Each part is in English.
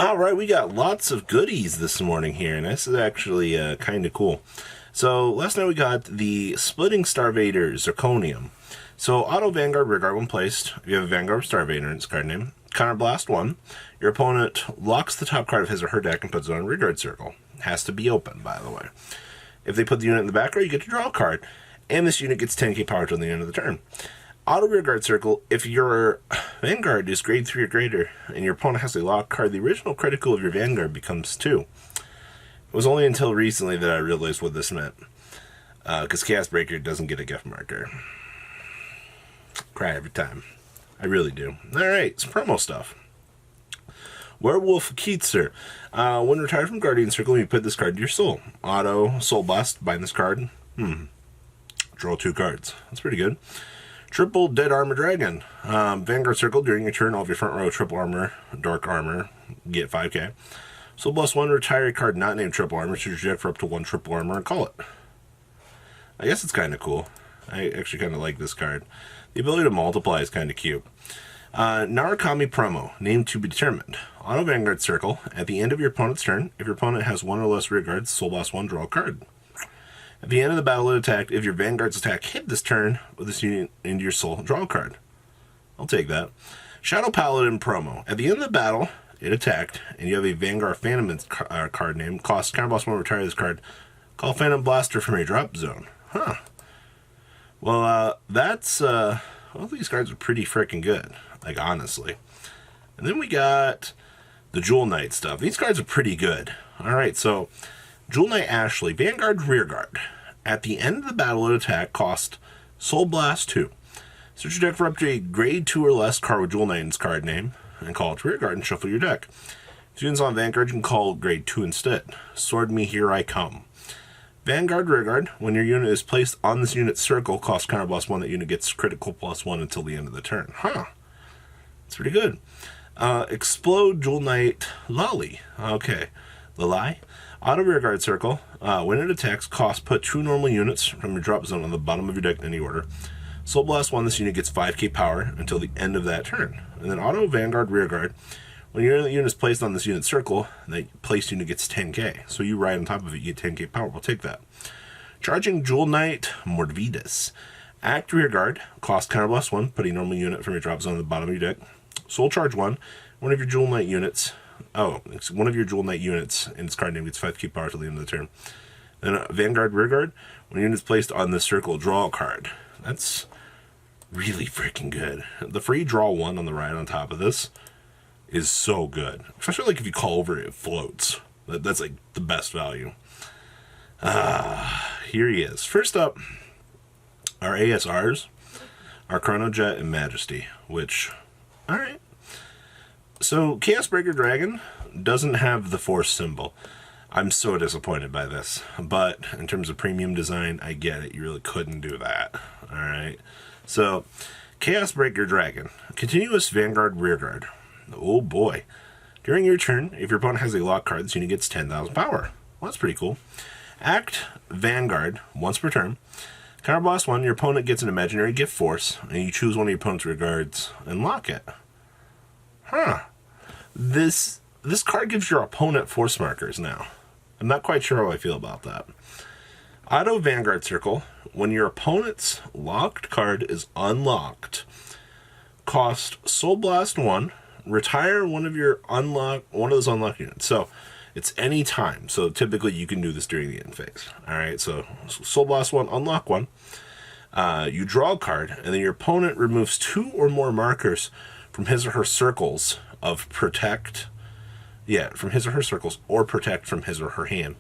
Alright, we got lots of goodies this morning here, and this is actually kind of cool. So, last night we got the Splitting Starvator Zirconium. So, Auto Vanguard Rearguard when placed. If you have a Vanguard Starvator in its card name, Counterblast 1. Your opponent locks the top card of his or her deck and puts it on a Rearguard circle. It has to be open, by the way. If they put the unit in the back row, you get to draw a card, and this unit gets 10k power till the end of the turn. Auto Rearguard Circle, if your Vanguard is grade 3 or greater, and your opponent has a locked card, the original critical of your Vanguard becomes 2. It was only until recently that I realized what this meant. Because Chaos Breaker doesn't get a gift marker. Cry every time. I really do. Alright, it's promo stuff. Werewolf Keitzer. When retired from Guardian Circle, you put this card to your soul. Auto, Soul Blast, bind this card. Draw 2 cards. That's pretty good. Triple Dead Armor Dragon. Vanguard Circle, during your turn, all of your front row triple armor, dark armor, get 5k. Soul Blast 1, retire a card not named triple armor, choose your deck for up to 1 triple armor and call it. I guess it's kind of cool. I actually kind of like this card. The ability to multiply is kind of cute. Narukami Promo, name to be determined. Auto Vanguard Circle, at the end of your opponent's turn, if your opponent has 1 or less rear guards, Soul Blast 1, draw a card. At the end of the battle it attacked, if your Vanguard's attack hit this turn with this unit into your soul, draw a card. I'll take that. Shadow Paladin Promo. At the end of the battle, it attacked, and you have a Vanguard Phantom card name. Cost Counterblast 1, retire this card. Call Phantom Blaster from your drop zone. Huh. Well, that's, well, these cards are pretty freaking good. Like, honestly. And then we got the Jewel Knight stuff. These cards are pretty good. Alright, so Jewel Knight Ashley, Vanguard Rearguard. At the end of the battle it attack, cost Soul Blast 2. Search your deck for up to a grade 2 or less card with Jewel Knight in its card name, and call it Rearguard and shuffle your deck. If unit's on Vanguard, you can call grade 2 instead. Sword Me, Here I Come. Vanguard Rearguard, when your unit is placed on this unit's circle, cost Counterblast 1, that unit gets critical +1 until the end of the turn. Huh. That's pretty good. Explode Jewel Knight Lolly. Okay. Lali. Auto Rearguard Circle. When it attacks, cost put 2 normal units from your drop zone on the bottom of your deck in any order. Soul Blast 1, this unit gets 5k power until the end of that turn. And then Auto Vanguard Rearguard. When your unit is placed on this unit's circle, that placed unit gets 10k. So you ride on top of it, you get 10k power. We'll take that. Charging Jewel Knight Mordvitas. Act Rearguard. Cost Counterblast 1, put a normal unit from your drop zone on the bottom of your deck. Soul Charge 1. One of your Jewel Knight units. One of your Jewel Knight units in its card name gets 5k power till the end of the turn. Then Vanguard Rearguard. When your unit is placed on this circle, draw a card. That's really freaking good. The free draw 1 on the right on top of this is so good. Especially like if you call over it floats. That's like the best value. Here he is. First up, our ASRs are Chronojet and Majesty, which, alright. So, Chaos Breaker Dragon doesn't have the Force symbol. I'm so disappointed by this. But, in terms of premium design, I get it. You really couldn't do that. Alright. So, Chaos Breaker Dragon. Continuous Vanguard Rearguard. Oh boy. During your turn, if your opponent has a lock card, this unit gets 10,000 power. Well, that's pretty cool. Act Vanguard, once per turn. Counterblast 1, your opponent gets an imaginary gift force, and you choose one of your opponent's rearguards and lock it. Huh. This card gives your opponent force markers now. I'm not quite sure how I feel about that. Auto Vanguard Circle. When your opponent's locked card is unlocked, cost Soul Blast 1, retire one of those unlocked units. So it's any time. So typically you can do this during the end phase. Alright, so Soul Blast 1, unlock 1. You draw a card, and then your opponent removes 2 or more markers from his or her circles of protect. Yeah, from his or her circles, or protect from his or her hand.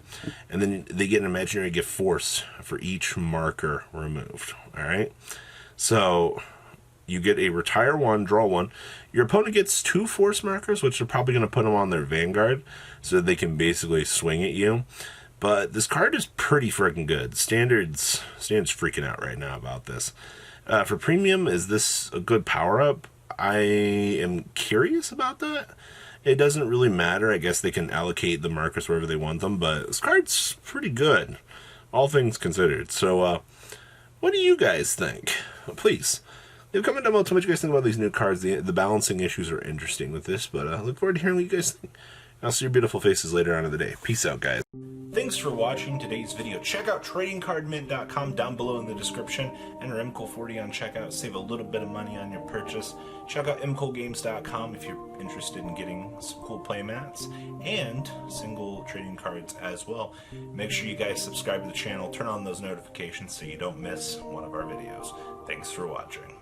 And then they get an imaginary gift force for each marker removed. Alright? So you get a retire 1, draw 1. Your opponent gets 2 force markers, which are probably going to put them on their Vanguard, so that they can basically swing at you. But this card is pretty freaking good. Standard's freaking out right now about this. For premium, is this a good power-up? I am curious about that. It doesn't really matter. I guess they can allocate the markers wherever they want them, but this card's pretty good, all things considered. So, what do you guys think? Please, leave a comment down below. Tell me what you guys think about these new cards. The balancing issues are interesting with this, but I look forward to hearing what you guys think. I'll see your beautiful faces later on in the day. Peace out, guys. Thanks for watching today's video. Check out tradingcardmint.com down below in the description. Enter MCOL40 on checkout. Save a little bit of money on your purchase. Check out mcolgames.com if you're interested in getting some cool play mats and single trading cards as well. Make sure you guys subscribe to the channel. Turn on those notifications so you don't miss one of our videos. Thanks for watching.